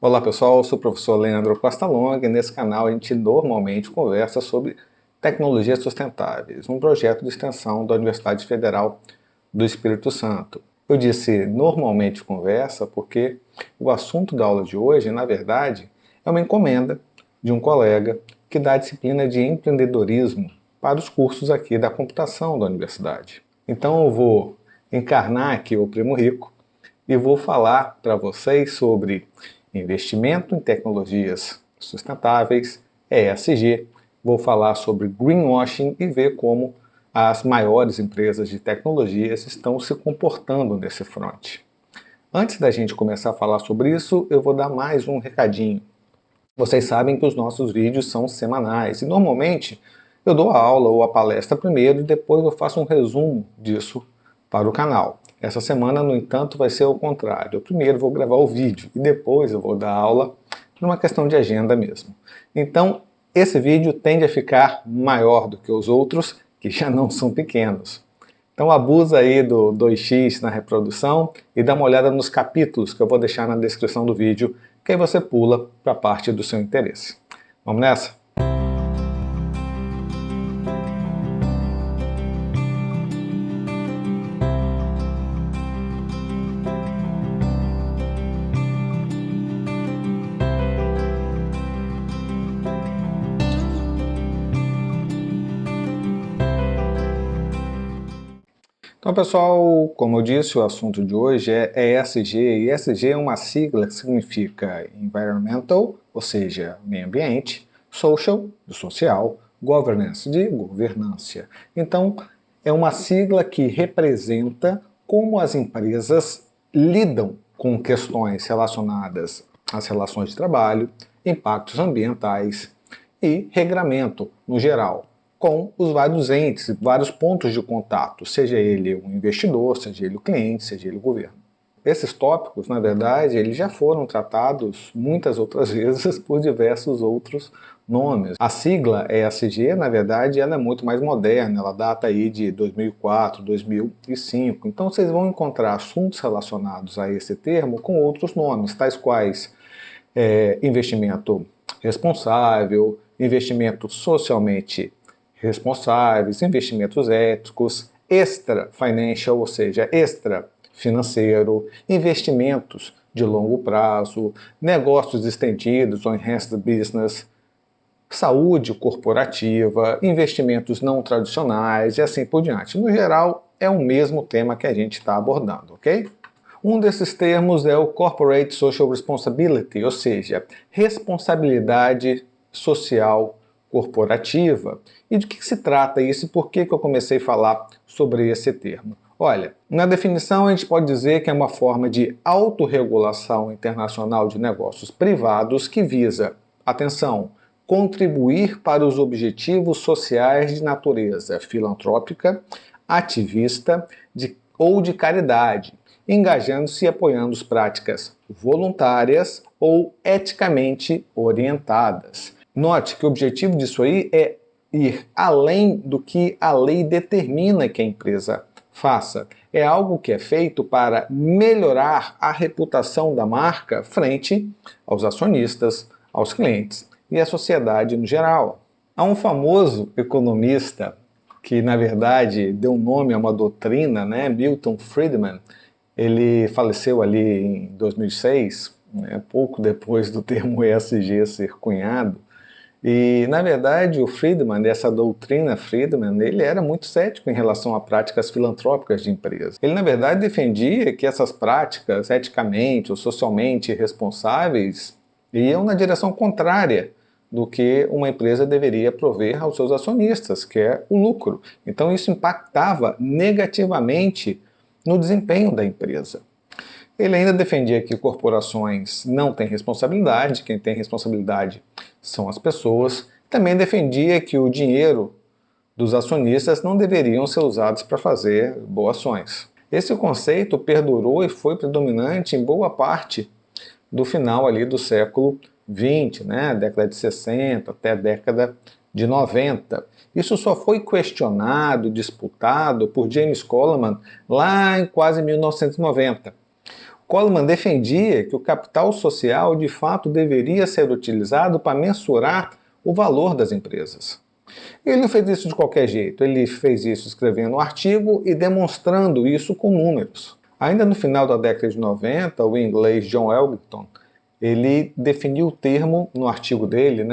Olá pessoal, eu sou o professor Leandro Costa Longa e nesse canal a gente normalmente conversa sobre tecnologias sustentáveis, um projeto de extensão da Universidade Federal do Espírito Santo. Eu disse normalmente conversa porque o assunto da aula de hoje, na verdade, é uma encomenda de um colega que dá a disciplina de empreendedorismo para os cursos aqui da computação da universidade. Então eu vou encarnar aqui o Primo Rico e vou falar para vocês sobre investimento em tecnologias sustentáveis, ESG. Vou falar sobre greenwashing e ver como as maiores empresas de tecnologias estão se comportando nesse front. Antes da gente começar a falar sobre isso, eu vou dar mais um recadinho. Vocês sabem que os nossos vídeos são semanais e normalmente eu dou a aula ou a palestra primeiro e depois eu faço um resumo disso para o canal. Essa semana, no entanto, vai ser o contrário. Eu primeiro vou gravar o vídeo e depois eu vou dar aula por uma questão de agenda mesmo. Então, esse vídeo tende a ficar maior do que os outros, que já não são pequenos. Então abusa aí do 2x na reprodução e dá uma olhada nos capítulos que eu vou deixar na descrição do vídeo, que aí você pula para a parte do seu interesse. Vamos nessa? Então, pessoal, como eu disse, o assunto de hoje é ESG. E ESG é uma sigla que significa Environmental, ou seja, meio ambiente, Social, de social, Governance, de governança. Então, é uma sigla que representa como as empresas lidam com questões relacionadas às relações de trabalho, impactos ambientais e regramento no geral, com os vários entes, vários pontos de contato, seja ele um investidor, seja ele o cliente, seja ele o governo. Esses tópicos, na verdade, eles já foram tratados muitas outras vezes por diversos outros nomes. A sigla ESG, na verdade, ela é muito mais moderna, ela data aí de 2004, 2005. Então vocês vão encontrar assuntos relacionados a esse termo com outros nomes, tais quais investimento responsável, investimento socialmente responsáveis, investimentos éticos, extra financial, ou seja, extra financeiro, investimentos de longo prazo, negócios estendidos ou enhanced business, saúde corporativa, investimentos não tradicionais e assim por diante. No geral, é o mesmo tema que a gente está abordando, ok? Um desses termos é o Corporate Social Responsibility, ou seja, responsabilidade social corporativa. E de que se trata isso e por que eu comecei a falar sobre esse termo? Olha, na definição a gente pode dizer que é uma forma de autorregulação internacional de negócios privados que visa, atenção, contribuir para os objetivos sociais de natureza filantrópica, ativista ou de caridade, engajando-se e apoiando práticas voluntárias ou eticamente orientadas. Note que o objetivo disso aí é ir além do que a lei determina que a empresa faça. É algo que é feito para melhorar a reputação da marca frente aos acionistas, aos clientes e à sociedade no geral. Há um famoso economista que, na verdade, deu nome a uma doutrina, né? Milton Friedman. Ele faleceu ali em 2006, né? Pouco depois do termo ESG ser cunhado. E, na verdade, o Friedman, essa doutrina Friedman, ele era muito cético em relação a práticas filantrópicas de empresas. Ele, na verdade, defendia que essas práticas eticamente ou socialmente responsáveis iam na direção contrária do que uma empresa deveria prover aos seus acionistas, que é o lucro. Então isso impactava negativamente no desempenho da empresa. Ele ainda defendia que corporações não têm responsabilidade, quem tem responsabilidade são as pessoas. Também defendia que o dinheiro dos acionistas não deveriam ser usados para fazer boas ações. Esse conceito perdurou e foi predominante em boa parte do final ali do século XX, né, década de 60 até a década de 90. Isso só foi questionado, disputado por James Coleman lá em quase 1990. Coleman defendia que o capital social de fato deveria ser utilizado para mensurar o valor das empresas. Ele não fez isso de qualquer jeito, ele fez isso escrevendo um artigo e demonstrando isso com números. Ainda no final da década de 90, o inglês John Elgington, ele definiu o termo no artigo dele,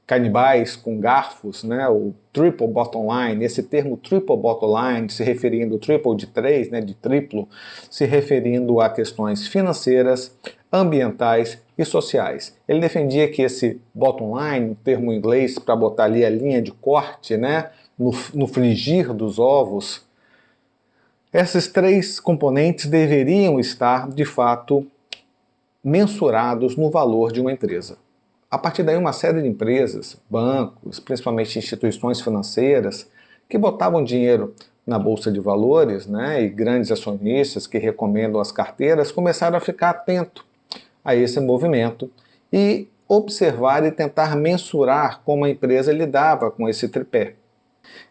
canibais com garfos, o triple bottom line, esse termo triple bottom line se referindo, triple de 3, de triplo, se referindo a questões financeiras, ambientais e sociais. Ele defendia que esse bottom line, um termo em inglês para botar ali a linha de corte, no frigir dos ovos, esses três componentes deveriam estar, de fato, mensurados no valor de uma empresa. A partir daí, uma série de empresas, bancos, principalmente instituições financeiras, que botavam dinheiro na Bolsa de Valores, e grandes acionistas que recomendam as carteiras, começaram a ficar atentos a esse movimento e observar e tentar mensurar como a empresa lidava com esse tripé.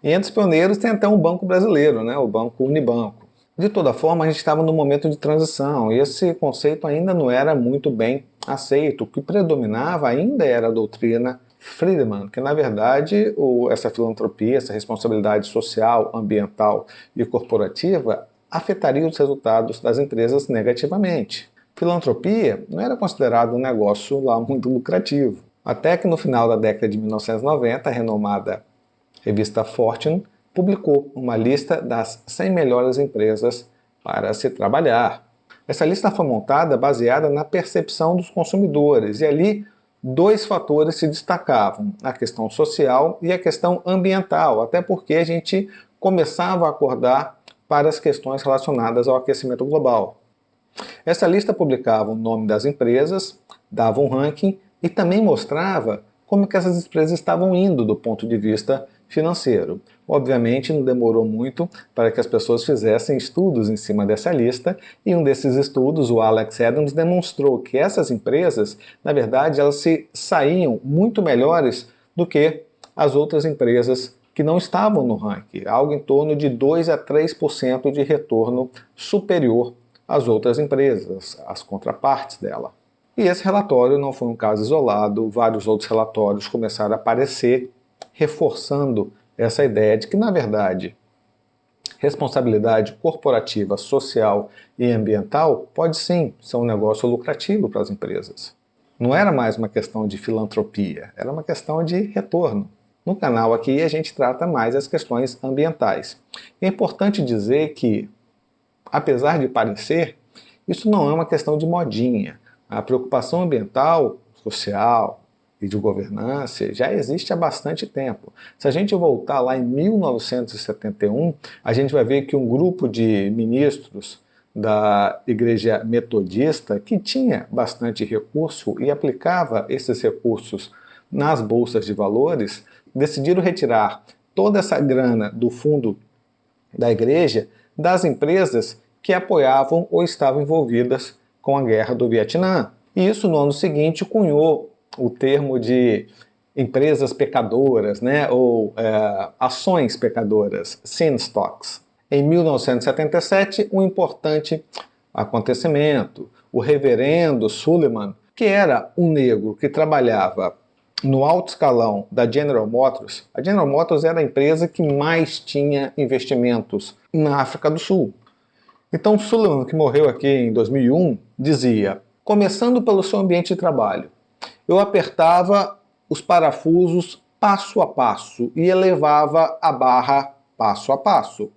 E entre os pioneiros tem até um banco brasileiro, o Banco Unibanco. De toda forma, a gente estava num momento de transição e esse conceito ainda não era muito bem aceito. O que predominava ainda era a doutrina Friedman, que na verdade essa filantropia, essa responsabilidade social, ambiental e corporativa afetaria os resultados das empresas negativamente. Filantropia não era considerado um negócio lá muito lucrativo. Até que no final da década de 1990, a renomada revista Fortune publicou uma lista das 100 melhores empresas para se trabalhar. Essa lista foi montada baseada na percepção dos consumidores e ali dois fatores se destacavam, a questão social e a questão ambiental, até porque a gente começava a acordar para as questões relacionadas ao aquecimento global. Essa lista publicava o nome das empresas, dava um ranking e também mostrava como que essas empresas estavam indo do ponto de vista financeiro. Obviamente não demorou muito para que as pessoas fizessem estudos em cima dessa lista e um desses estudos, o Alex Adams, demonstrou que essas empresas, na verdade, elas se saíam muito melhores do que as outras empresas que não estavam no ranking, algo em torno de 2 a 3% de retorno superior às outras empresas, às contrapartes dela. E esse relatório não foi um caso isolado, vários outros relatórios começaram a aparecer, reforçando essa ideia de que, na verdade, responsabilidade corporativa, social e ambiental pode sim ser um negócio lucrativo para as empresas. Não era mais uma questão de filantropia, era uma questão de retorno. No canal aqui a gente trata mais as questões ambientais. É importante dizer que, apesar de parecer, isso não é uma questão de modinha. A preocupação ambiental, social e de governança já existe há bastante tempo. Se a gente voltar lá em 1971, a gente vai ver que um grupo de ministros da Igreja Metodista, que tinha bastante recurso e aplicava esses recursos nas bolsas de valores, decidiram retirar toda essa grana do fundo da igreja das empresas que apoiavam ou estavam envolvidas com a guerra do Vietnã. E isso no ano seguinte cunhou o termo de empresas pecadoras, ou ações pecadoras, sin stocks. Em 1977, um importante acontecimento, o reverendo Suleiman, que era um negro que trabalhava no alto escalão da General Motors. A General Motors era a empresa que mais tinha investimentos na África do Sul. Então, Suleiman, que morreu aqui em 2001, dizia: começando pelo seu ambiente de trabalho, eu apertava os parafusos passo a passo e elevava a barra passo a passo.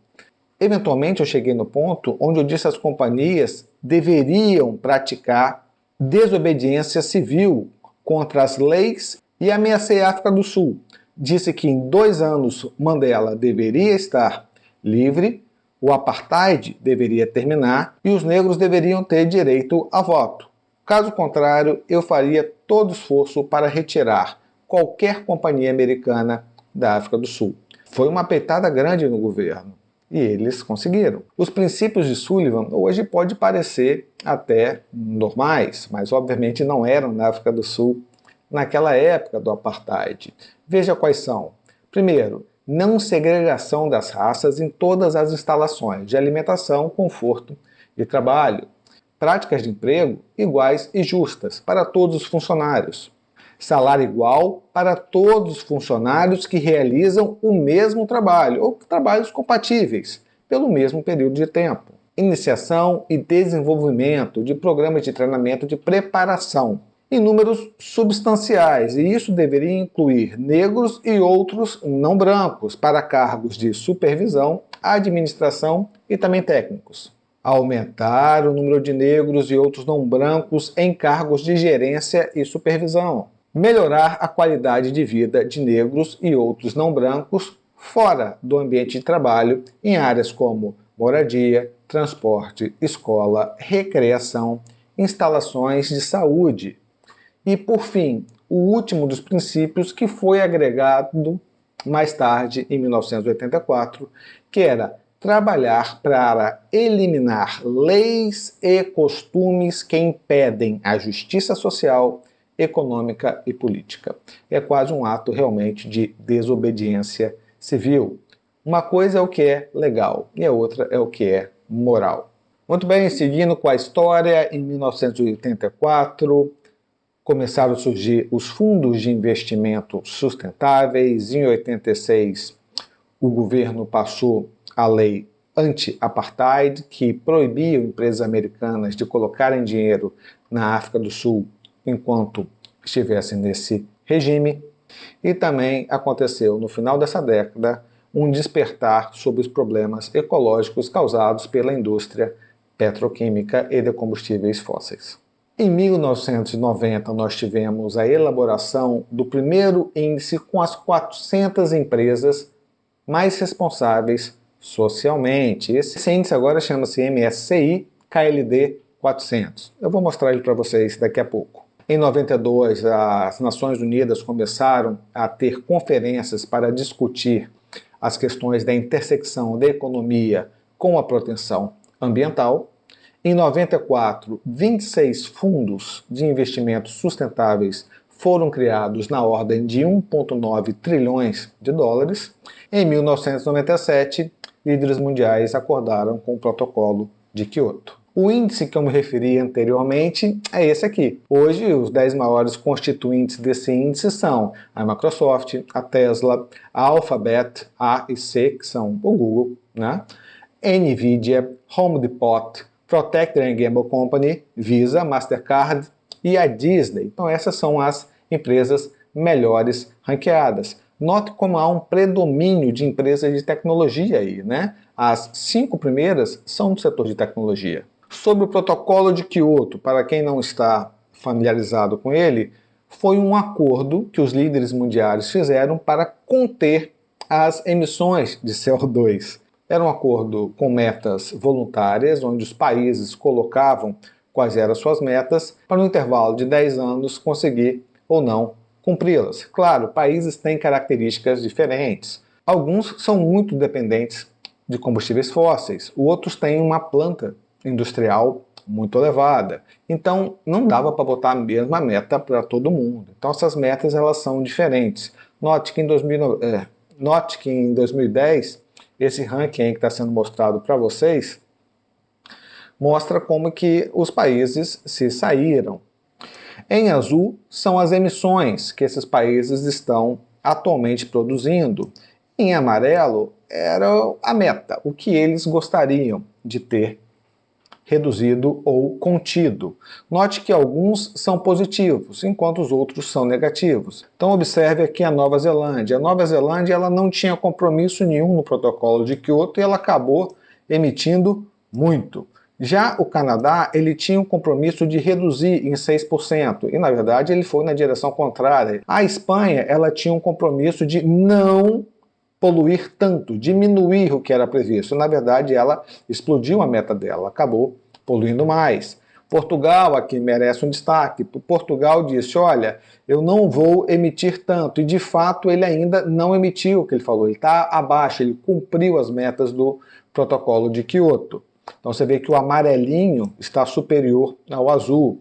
Eventualmente, eu cheguei no ponto onde eu disse às companhias deveriam praticar desobediência civil contra as leis e ameacei a África do Sul. Disse que em 2 anos Mandela deveria estar livre, o apartheid deveria terminar e os negros deveriam ter direito a voto. Caso contrário, eu faria todo esforço para retirar qualquer companhia americana da África do Sul. Foi uma peitada grande no governo e eles conseguiram. Os princípios de Sullivan hoje podem parecer até normais, mas obviamente não eram na África do Sul naquela época do apartheid. Veja quais são. Primeiro, não segregação das raças em todas as instalações de alimentação, conforto e trabalho. práticas de emprego iguais e justas para todos os funcionários, salário igual para todos os funcionários que realizam o mesmo trabalho ou trabalhos compatíveis pelo mesmo período de tempo, iniciação e desenvolvimento de programas de treinamento de preparação em números substanciais, e isso deveria incluir negros e outros não brancos para cargos de supervisão, administração e também técnicos. Aumentar o número de negros e outros não brancos em cargos de gerência e supervisão. Melhorar a qualidade de vida de negros e outros não brancos fora do ambiente de trabalho em áreas como moradia, transporte, escola, recreação, instalações de saúde. E, por fim, o último dos princípios que foi agregado mais tarde, em 1984, que era trabalhar para eliminar leis e costumes que impedem a justiça social, econômica e política. É quase um ato realmente de desobediência civil. Uma coisa é o que é legal e a outra é o que é moral. Muito bem, seguindo com a história, em 1984 começaram a surgir os fundos de investimento sustentáveis. Em 86, o governo passou a lei anti-apartheid, que proibia empresas americanas de colocarem dinheiro na África do Sul enquanto estivessem nesse regime. E também aconteceu, no final dessa década, um despertar sobre os problemas ecológicos causados pela indústria petroquímica e de combustíveis fósseis. Em 1990, nós tivemos a elaboração do primeiro índice com as 400 empresas mais responsáveis socialmente. Esse índice agora chama-se MSCI KLD 400. Eu vou mostrar ele para vocês daqui a pouco. Em 92, as Nações Unidas começaram a ter conferências para discutir as questões da intersecção da economia com a proteção ambiental. Em 94, 26 fundos de investimentos sustentáveis foram criados na ordem de 1,9 trilhões de dólares. Em 1997, líderes mundiais acordaram com o Protocolo de Kyoto. O índice que eu me referi anteriormente é esse aqui. Hoje, os 10 maiores constituintes desse índice são a Microsoft, a Tesla, a Alphabet, A e C, que são o Google, né? Nvidia, Home Depot, Procter & Gamble Company, Visa, Mastercard e a Disney. Então essas são as empresas melhores ranqueadas. Note como há um predomínio de empresas de tecnologia aí, né? As 5 primeiras são do setor de tecnologia. Sobre o Protocolo de Kyoto, para quem não está familiarizado com ele, foi um acordo que os líderes mundiais fizeram para conter as emissões de CO2. Era um acordo com metas voluntárias, onde os países colocavam quais eram as suas metas, para no intervalo de 10 anos conseguir ou não cumpri-las. Claro, países têm características diferentes. Alguns são muito dependentes de combustíveis fósseis, outros têm uma planta industrial muito elevada. Então, não dava para botar a mesma meta para todo mundo. Então, essas metas elas são diferentes. Note que em 2010, esse ranking que está sendo mostrado para vocês mostra como que os países se saíram. Em azul são as emissões que esses países estão atualmente produzindo. Em amarelo era a meta, o que eles gostariam de ter reduzido ou contido. Note que alguns são positivos, enquanto os outros são negativos. Então observe aqui a Nova Zelândia. A Nova Zelândia ela não tinha compromisso nenhum no Protocolo de Kyoto e ela acabou emitindo muito. Já o Canadá, ele tinha um compromisso de reduzir em 6%, e na verdade ele foi na direção contrária. A Espanha, ela tinha um compromisso de não poluir tanto, diminuir o que era previsto. Na verdade, ela explodiu a meta dela, acabou poluindo mais. Portugal aqui merece um destaque. Portugal disse, olha, eu não vou emitir tanto, e de fato ele ainda não emitiu o que ele falou, ele está abaixo, ele cumpriu as metas do Protocolo de Kyoto. Então você vê que o amarelinho está superior ao azul.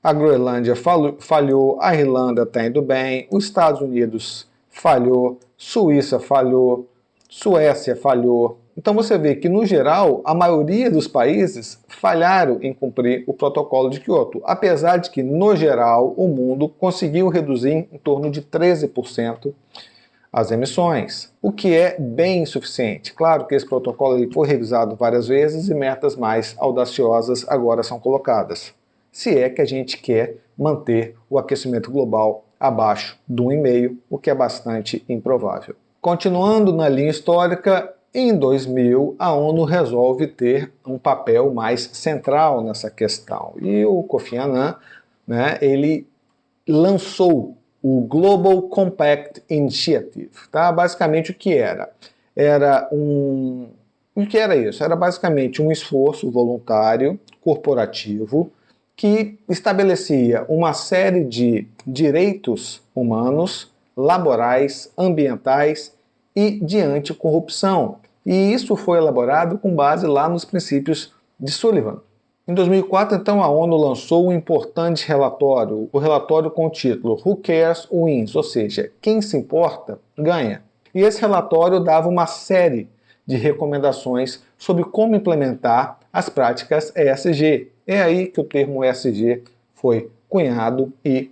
A Groenlândia falhou, a Irlanda está indo bem, os Estados Unidos falhou, Suíça falhou, Suécia falhou. Então você vê que, no geral, a maioria dos países falharam em cumprir o protocolo de Kyoto, apesar de que, no geral, o mundo conseguiu reduzir em torno de 13% as emissões, o que é bem insuficiente. Claro que esse protocolo foi revisado várias vezes e metas mais audaciosas agora são colocadas, se é que a gente quer manter o aquecimento global abaixo do 1,5, o que é bastante improvável. Continuando na linha histórica, em 2000, a ONU resolve ter um papel mais central nessa questão. E o Kofi Annan, ele lançou o Global Compact Initiative. Tá? Basicamente, o que era? O que era isso? Era basicamente um esforço voluntário, corporativo, que estabelecia uma série de direitos humanos, laborais, ambientais e de anticorrupção. E isso foi elaborado com base lá nos princípios de Sullivan. Em 2004, então, a ONU lançou um importante relatório, o relatório com o título Who Cares Wins, ou seja, quem se importa ganha. E esse relatório dava uma série de recomendações sobre como implementar as práticas ESG. É aí que o termo ESG foi cunhado e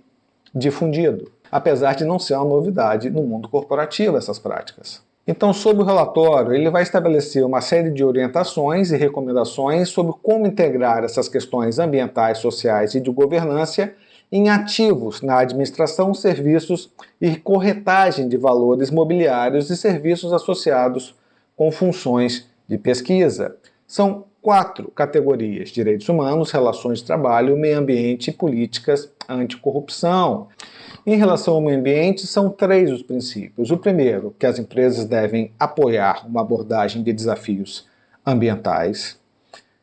difundido, apesar de não ser uma novidade no mundo corporativo essas práticas. Então, sobre o relatório, ele vai estabelecer uma série de orientações e recomendações sobre como integrar essas questões ambientais, sociais e de governança em ativos na administração, serviços e corretagem de valores mobiliários e serviços associados com funções de pesquisa. São 4 categorias: direitos humanos, relações de trabalho, meio ambiente e políticas anticorrupção. Em relação ao meio ambiente, são 3 os princípios. O primeiro, que as empresas devem apoiar uma abordagem de desafios ambientais.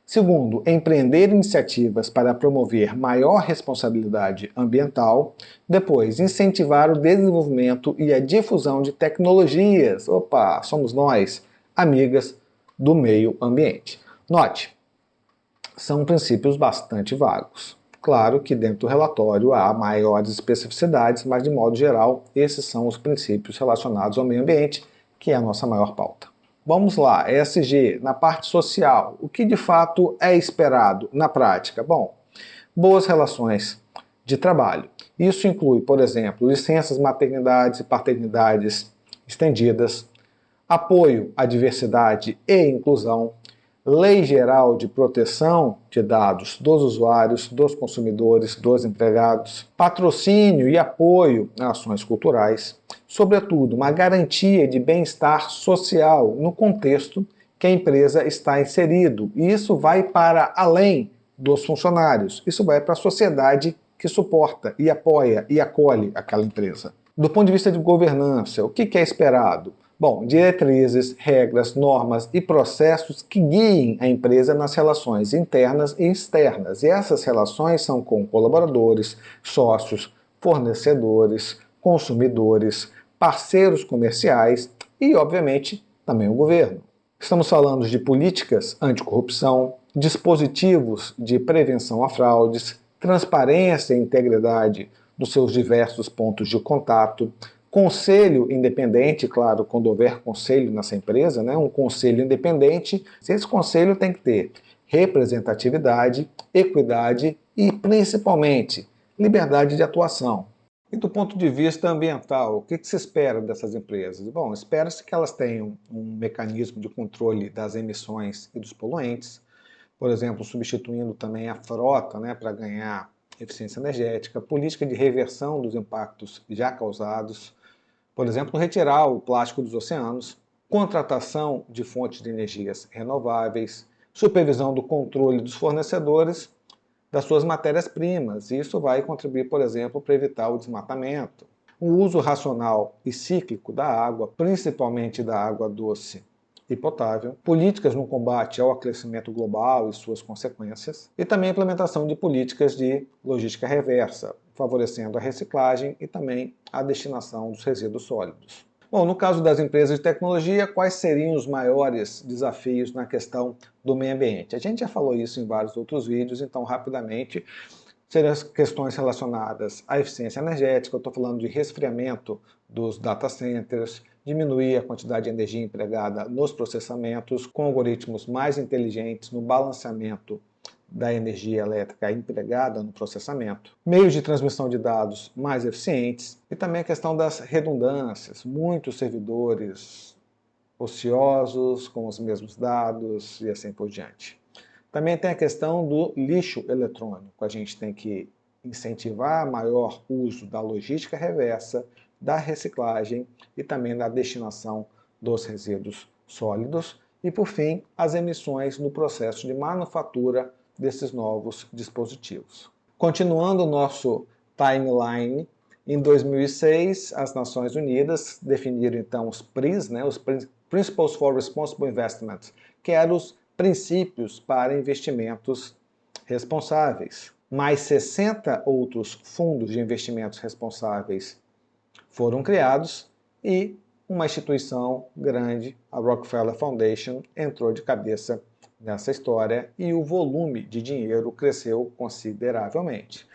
Segundo, empreender iniciativas para promover maior responsabilidade ambiental. Depois, incentivar o desenvolvimento e a difusão de tecnologias. Opa, somos nós, amigas do meio ambiente. Note, são princípios bastante vagos. Claro que dentro do relatório há maiores especificidades, mas de modo geral, esses são os princípios relacionados ao meio ambiente, que é a nossa maior pauta. Vamos lá, ESG, na parte social, o que de fato é esperado na prática? Bom, boas relações de trabalho. Isso inclui, por exemplo, licenças maternidades e paternidades estendidas, apoio à diversidade e inclusão, Lei Geral de Proteção de Dados dos usuários, dos consumidores, dos empregados, patrocínio e apoio a ações culturais, sobretudo uma garantia de bem-estar social no contexto que a empresa está inserido. E isso vai para além dos funcionários, isso vai para a sociedade que suporta e apoia e acolhe aquela empresa. Do ponto de vista de governança, o que é esperado? Bom, diretrizes, regras, normas e processos que guiem a empresa nas relações internas e externas. E essas relações são com colaboradores, sócios, fornecedores, consumidores, parceiros comerciais e, obviamente, também o governo. Estamos falando de políticas anticorrupção, dispositivos de prevenção a fraudes, transparência e integridade dos seus diversos pontos de contato, conselho independente, claro, quando houver conselho nessa empresa, um conselho independente, esse conselho tem que ter representatividade, equidade e, principalmente, liberdade de atuação. E do ponto de vista ambiental, o que se espera dessas empresas? Bom, espera-se que elas tenham um mecanismo de controle das emissões e dos poluentes, por exemplo, substituindo também a frota para ganhar eficiência energética, política de reversão dos impactos já causados, por exemplo, retirar o plástico dos oceanos, contratação de fontes de energias renováveis, supervisão do controle dos fornecedores das suas matérias-primas. Isso vai contribuir, por exemplo, para evitar o desmatamento. O uso racional e cíclico da água, principalmente da água doce e potável, políticas no combate ao aquecimento global e suas consequências, e também a implementação de políticas de logística reversa, favorecendo a reciclagem e também a destinação dos resíduos sólidos. Bom, no caso das empresas de tecnologia, quais seriam os maiores desafios na questão do meio ambiente? A gente já falou isso em vários outros vídeos, então rapidamente seriam as questões relacionadas à eficiência energética, eu estou falando de resfriamento dos data centers, diminuir a quantidade de energia empregada nos processamentos, com algoritmos mais inteligentes no balanceamento da energia elétrica empregada no processamento, meios de transmissão de dados mais eficientes e também a questão das redundâncias, muitos servidores ociosos com os mesmos dados e assim por diante. Também tem a questão do lixo eletrônico, a gente tem que incentivar maior uso da logística reversa, da reciclagem e também da destinação dos resíduos sólidos e, por fim, as emissões no processo de manufatura desses novos dispositivos. Continuando o nosso timeline, em 2006, as Nações Unidas definiram então os PRIs, os Principles for Responsible Investment, que eram os princípios para investimentos responsáveis. Mais 60 outros fundos de investimentos responsáveis foram criados e uma instituição grande, a Rockefeller Foundation, entrou de cabeça nessa história e o volume de dinheiro cresceu consideravelmente.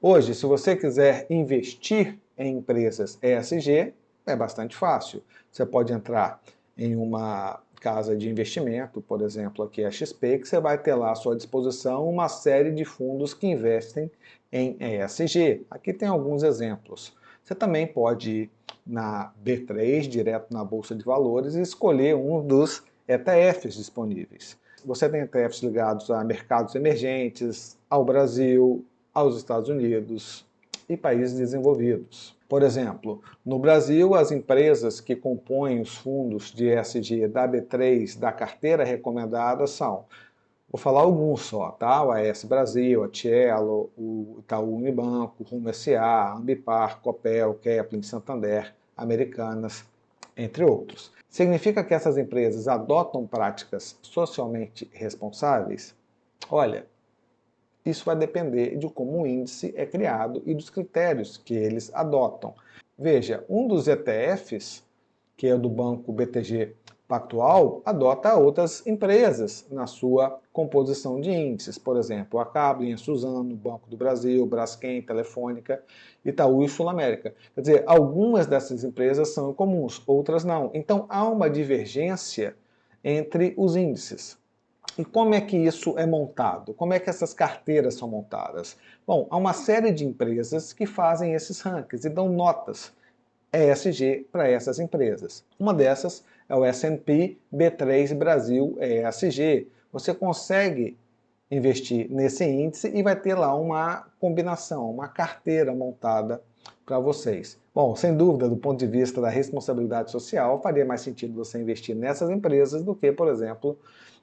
Hoje, se você quiser investir em empresas ESG, é bastante fácil. Você pode entrar em uma casa de investimento, por exemplo, aqui a XP, que você vai ter lá à sua disposição uma série de fundos que investem em ESG. Aqui tem alguns exemplos. Você também pode ir na B3, direto na Bolsa de Valores, e escolher um dos ETFs disponíveis. Você tem ETFs ligados a mercados emergentes, ao Brasil, aos Estados Unidos e países desenvolvidos. Por exemplo, no Brasil, as empresas que compõem os fundos de ESG da B3 da carteira recomendada são, vou falar alguns só, tá? O AES Brasil, a Cielo, o Itaú Unibanco, o Rumo S.A., Ambipar, Copel, Kepler, Santander, Americanas, entre outros. Significa que essas empresas adotam práticas socialmente responsáveis? Olha, isso vai depender de como o índice é criado e dos critérios que eles adotam. Veja, um dos ETFs, que é do banco BTG Pactual, adota outras empresas na sua composição de índices. Por exemplo, a Cabrinha, Suzano, Banco do Brasil, Braskem, Telefônica, Itaú e Sul América. Quer dizer, algumas dessas empresas são comuns, outras não. Então há uma divergência entre os índices. E como é que isso é montado? Como é que essas carteiras são montadas? Bom, há uma série de empresas que fazem esses rankings e dão notas ESG para essas empresas. Uma dessas é o S&P B3 Brasil ESG. Você consegue investir nesse índice e vai ter lá uma combinação, uma carteira montada para vocês. Bom, sem dúvida, do ponto de vista da responsabilidade social, faria mais sentido você investir nessas empresas do que, por exemplo,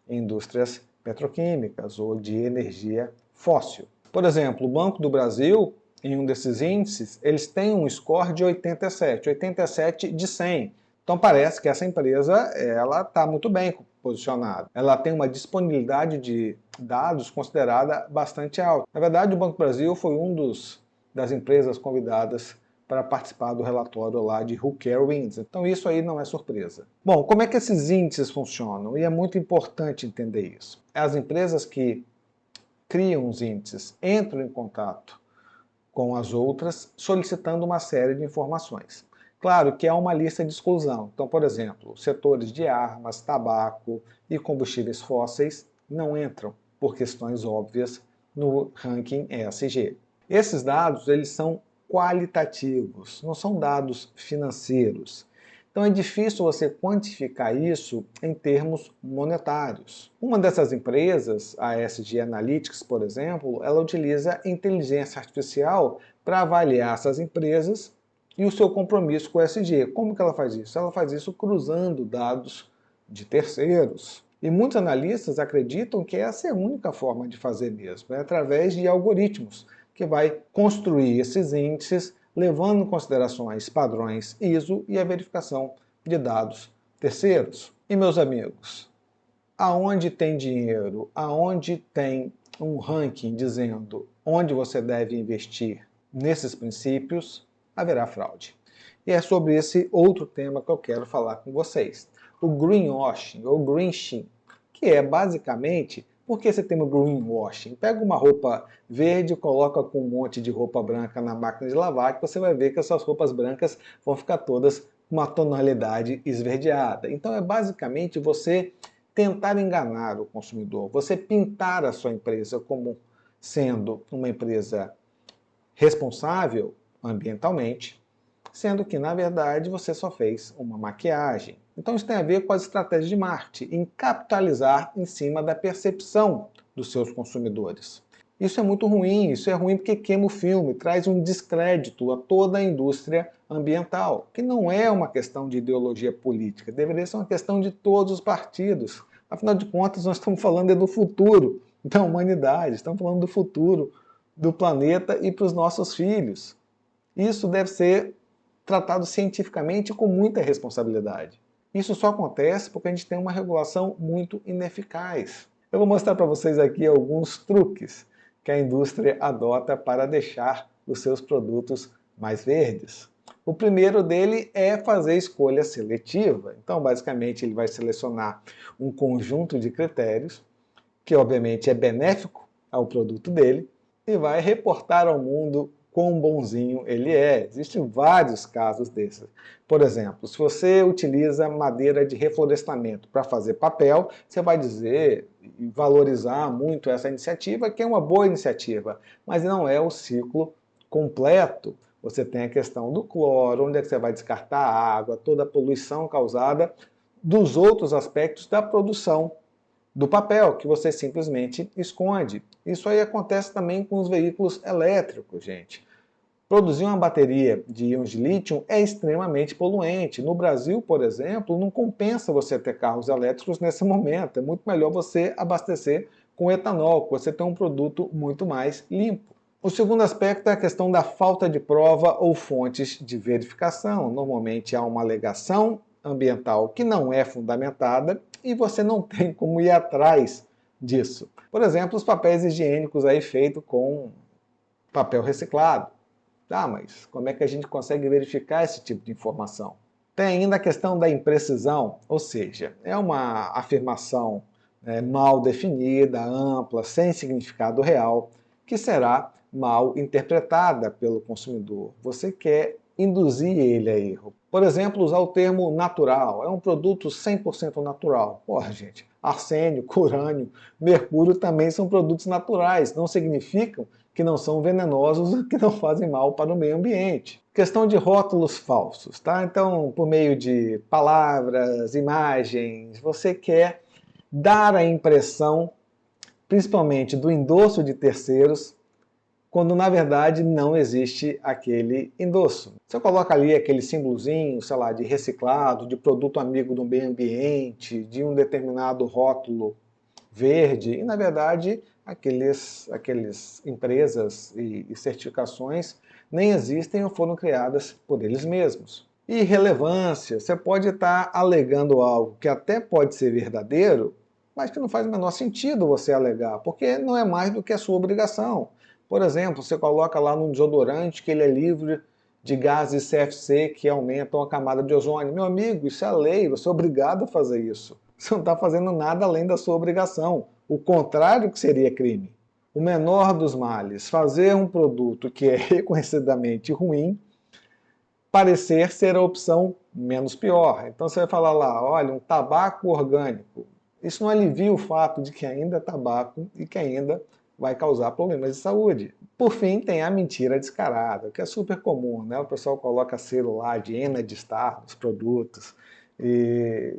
em indústrias petroquímicas ou de energia fóssil. Por exemplo, o Banco do Brasil, em um desses índices, eles têm um score de 87 de 100. Então parece que essa empresa ela está muito bem posicionada. Ela tem uma disponibilidade de dados considerada bastante alta. Na verdade, o Banco do Brasil foi das empresas convidadas para participar do relatório lá de Who Care Wins. Então isso aí não é surpresa. Bom, como é que esses índices funcionam? E é muito importante entender isso. As empresas que criam os índices entram em contato com as outras solicitando uma série de informações. Claro que há uma lista de exclusão. Então, por exemplo, setores de armas, tabaco e combustíveis fósseis não entram, por questões óbvias, no ranking ESG. Esses dados, eles são qualitativos, não são dados financeiros. Então é difícil você quantificar isso em termos monetários. Uma dessas empresas, a ESG Analytics, por exemplo, ela utiliza inteligência artificial para avaliar essas empresas e o seu compromisso com o ESG. Como que ela faz isso? Ela faz isso cruzando dados de terceiros. E muitos analistas acreditam que essa é a única forma de fazer mesmo, é através de algoritmos, que vai construir esses índices, levando em considerações padrões ISO e a verificação de dados terceiros. E, meus amigos, aonde tem dinheiro, aonde tem um ranking dizendo onde você deve investir nesses princípios, haverá fraude. E é sobre esse outro tema que eu quero falar com vocês. O greenwashing, ou greenwashing, que é basicamente... Por que esse termo greenwashing? Pega uma roupa verde, coloca com um monte de roupa branca na máquina de lavar, que você vai ver que essas roupas brancas vão ficar todas uma tonalidade esverdeada. Então é basicamente você tentar enganar o consumidor, você pintar a sua empresa como sendo uma empresa responsável ambientalmente, sendo que, na verdade, você só fez uma maquiagem. Então isso tem a ver com as estratégias de marketing, em capitalizar em cima da percepção dos seus consumidores. Isso é muito ruim, isso é ruim porque queima o filme, traz um descrédito a toda a indústria ambiental, que não é uma questão de ideologia política, deveria ser uma questão de todos os partidos. Afinal de contas, nós estamos falando do futuro da humanidade, estamos falando do futuro do planeta e para os nossos filhos. Isso deve ser tratado cientificamente com muita responsabilidade. Isso só acontece porque a gente tem uma regulação muito ineficaz. Eu vou mostrar para vocês aqui alguns truques que a indústria adota para deixar os seus produtos mais verdes. O primeiro dele é fazer escolha seletiva. Então, basicamente, ele vai selecionar um conjunto de critérios que, obviamente, é benéfico ao produto dele e vai reportar ao mundo quão bonzinho ele é. Existem vários casos desses. Por exemplo, se você utiliza madeira de reflorestamento para fazer papel, você vai dizer e valorizar muito essa iniciativa, que é uma boa iniciativa, mas não é o ciclo completo. Você tem a questão do cloro, onde é que você vai descartar a água, toda a poluição causada dos outros aspectos da produção do papel, que você simplesmente esconde. Isso aí acontece também com os veículos elétricos, gente. Produzir uma bateria de íons de lítio é extremamente poluente. No Brasil, por exemplo, não compensa você ter carros elétricos nesse momento. É muito melhor você abastecer com etanol, que você tem um produto muito mais limpo. O segundo aspecto é a questão da falta de prova ou fontes de verificação. Normalmente há uma alegação ambiental que não é fundamentada e você não tem como ir atrás disso. Por exemplo, os papéis higiênicos aí feitos com papel reciclado. Mas como é que a gente consegue verificar esse tipo de informação? Tem ainda a questão da imprecisão, ou seja, é uma afirmação mal definida, ampla, sem significado real, que será mal interpretada pelo consumidor. Você quer induzir ele a erro. Por exemplo, usar o termo natural. É um produto 100% natural. Porra, gente, arsênio, urânio, mercúrio também são produtos naturais. Não significam que não são venenosos, que não fazem mal para o meio ambiente. Questão de rótulos falsos, tá? Então, por meio de palavras, imagens, você quer dar a impressão, principalmente do endosso de terceiros, quando na verdade não existe aquele endosso. Você coloca ali aquele símbolozinho, sei lá, de reciclado, de produto amigo do meio ambiente, de um determinado rótulo verde, e na verdade aqueles empresas e certificações nem existem ou foram criadas por eles mesmos. E relevância, você pode estar alegando algo que até pode ser verdadeiro, mas que não faz o menor sentido você alegar, porque não é mais do que a sua obrigação. Por exemplo, você coloca lá no desodorante que ele é livre de gases CFC que aumentam a camada de ozônio. Meu amigo, isso é lei, você é obrigado a fazer isso. Você não está fazendo nada além da sua obrigação. O contrário que seria crime. O menor dos males, fazer um produto que é reconhecidamente ruim parecer ser a opção menos pior. Então você vai falar lá, olha, um tabaco orgânico. Isso não alivia o fato de que ainda é tabaco e que ainda vai causar problemas de saúde. Por fim, tem a mentira descarada, que é super comum, né? O pessoal coloca selo lá de Energy Star nos produtos. E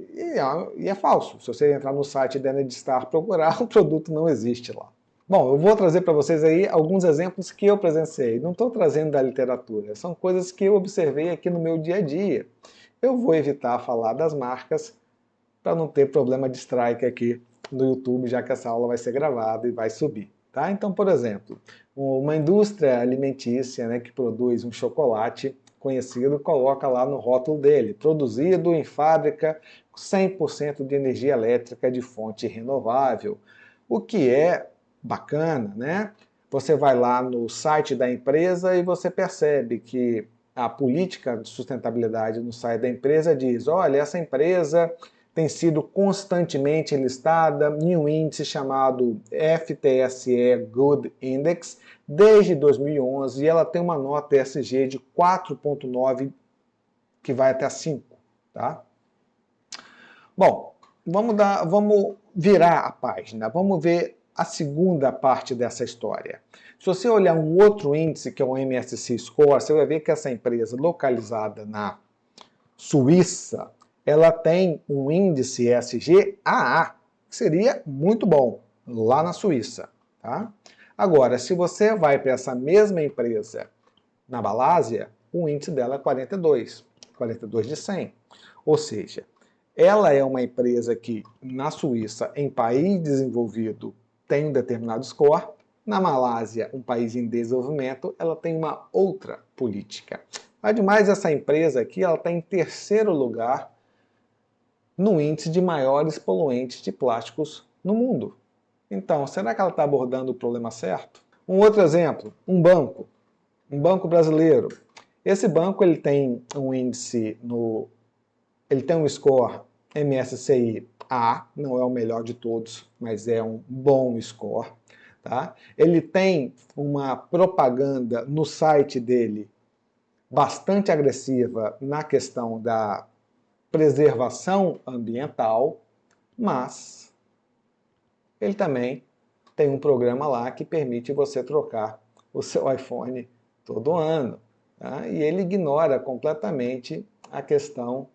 é falso. Se você entrar no site da Energy Star procurar, o produto não existe lá. Bom, eu vou trazer para vocês aí alguns exemplos que eu presenciei. Não estou trazendo da literatura, são coisas que eu observei aqui no meu dia a dia. Eu vou evitar falar das marcas para não ter problema de strike aqui no YouTube, já que essa aula vai ser gravada e vai subir. Tá? Então, por exemplo, uma indústria alimentícia, né, que produz um chocolate conhecido, coloca lá no rótulo dele, produzido em fábrica 100% de energia elétrica de fonte renovável, o que é bacana, né? Você vai lá no site da empresa e você percebe que a política de sustentabilidade no site da empresa diz, olha, essa empresa tem sido constantemente listada em um índice chamado FTSE Good Index desde 2011 e ela tem uma nota ESG de 4,9 que vai até 5, tá? Bom, vamos virar a página, vamos ver a segunda parte dessa história. Se você olhar um outro índice, que é o MSCI Score, você vai ver que essa empresa localizada na Suíça, ela tem um índice ESG AA, que seria muito bom, lá na Suíça. Tá? Agora, se você vai para essa mesma empresa na Malásia, o índice dela é 42 de 100. Ou seja, ela é uma empresa que, na Suíça, em país desenvolvido, tem um determinado score. Na Malásia, um país em desenvolvimento, ela tem uma outra política. Ademais, essa empresa aqui ela está em terceiro lugar no índice de maiores poluentes de plásticos no mundo. Então, será que ela está abordando o problema certo? Um outro exemplo, um banco brasileiro. Esse banco ele tem um índice ele tem um score MSCI A, não é o melhor de todos, mas é um bom score. Tá? Ele tem uma propaganda no site dele bastante agressiva na questão da preservação ambiental, mas ele também tem um programa lá que permite você trocar o seu iPhone todo ano. Tá? E ele ignora completamente a questão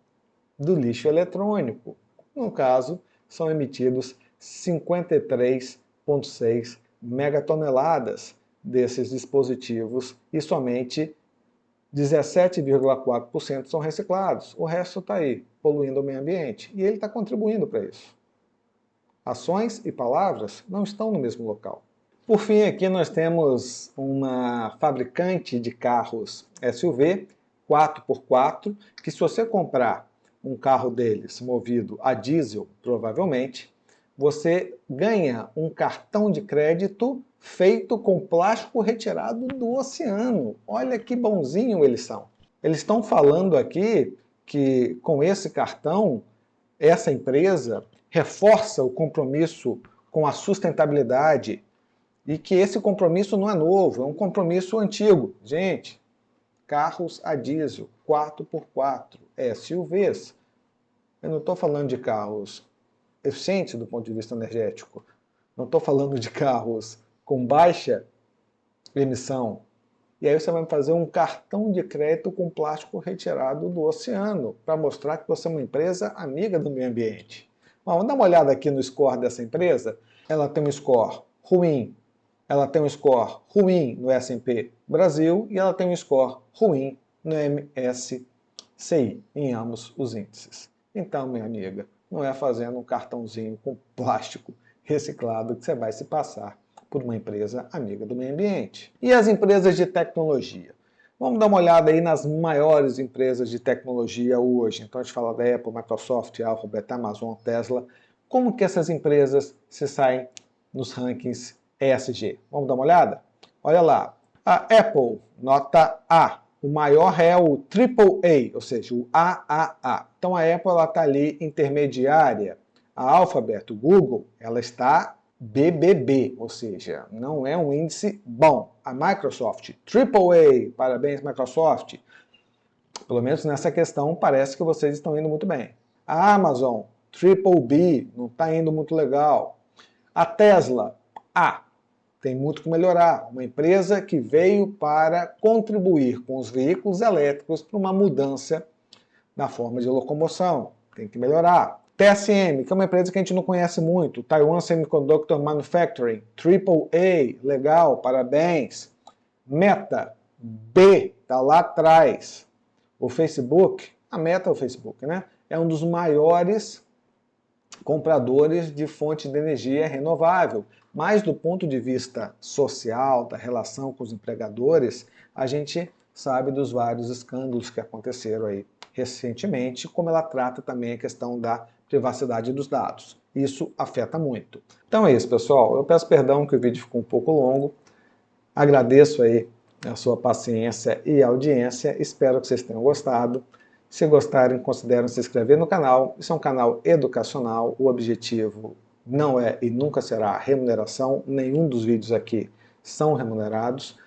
do lixo eletrônico. No caso, são emitidos 53,6 megatoneladas desses dispositivos e somente 17,4% são reciclados. O resto está aí, poluindo o meio ambiente. E ele está contribuindo para isso. Ações e palavras não estão no mesmo local. Por fim, aqui nós temos uma fabricante de carros SUV 4x4, que se você comprar um carro deles movido a diesel, provavelmente, você ganha um cartão de crédito feito com plástico retirado do oceano. Olha que bonzinho eles são. Eles estão falando aqui que com esse cartão, essa empresa reforça o compromisso com a sustentabilidade e que esse compromisso não é novo, é um compromisso antigo. Gente, carros a diesel, 4x4, SUVs. Eu não estou falando de carros eficientes do ponto de vista energético. Não estou falando de carros com baixa emissão. E aí você vai fazer um cartão de crédito com plástico retirado do oceano, para mostrar que você é uma empresa amiga do meio ambiente. Bom, vamos dar uma olhada aqui no score dessa empresa. Ela tem um score ruim. Ela tem um score ruim no S&P Brasil e ela tem um score ruim no MSCI, em ambos os índices. Então, minha amiga, não é fazendo um cartãozinho com plástico reciclado que você vai se passar por uma empresa amiga do meio ambiente. E as empresas de tecnologia? Vamos dar uma olhada aí nas maiores empresas de tecnologia hoje. Então a gente fala da Apple, Microsoft, Alphabet, Amazon, Tesla. Como que essas empresas se saem nos rankings ESG? Vamos dar uma olhada? Olha lá. A Apple, nota A. O maior é o AAA, ou seja, o AAA. Então a Apple está ali intermediária. A Alphabet, o Google, ela está BBB, ou seja, não é um índice bom. A Microsoft, AAA, parabéns Microsoft. Pelo menos nessa questão parece que vocês estão indo muito bem. A Amazon, BBB, não está indo muito legal. A Tesla, A, tem muito que melhorar. Uma empresa que veio para contribuir com os veículos elétricos para uma mudança na forma de locomoção. Tem que melhorar. TSM, que é uma empresa que a gente não conhece muito. Taiwan Semiconductor Manufacturing, AAA, legal, parabéns. Meta, B, está lá atrás. O Facebook, a Meta é o Facebook, né? É um dos maiores compradores de fonte de energia renovável. Mas do ponto de vista social, da relação com os empregadores, a gente sabe dos vários escândalos que aconteceram aí recentemente, como ela trata também a questão da privacidade dos dados. Isso afeta muito. Então é isso, pessoal. Eu peço perdão que o vídeo ficou um pouco longo. Agradeço aí a sua paciência e audiência. Espero que vocês tenham gostado. Se gostarem, considerem se inscrever no canal. Isso é um canal educacional. O objetivo não é e nunca será remuneração. Nenhum dos vídeos aqui são remunerados.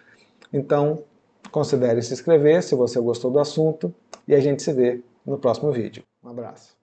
Então, considere se inscrever se você gostou do assunto. e a gente se vê no próximo vídeo. Um abraço.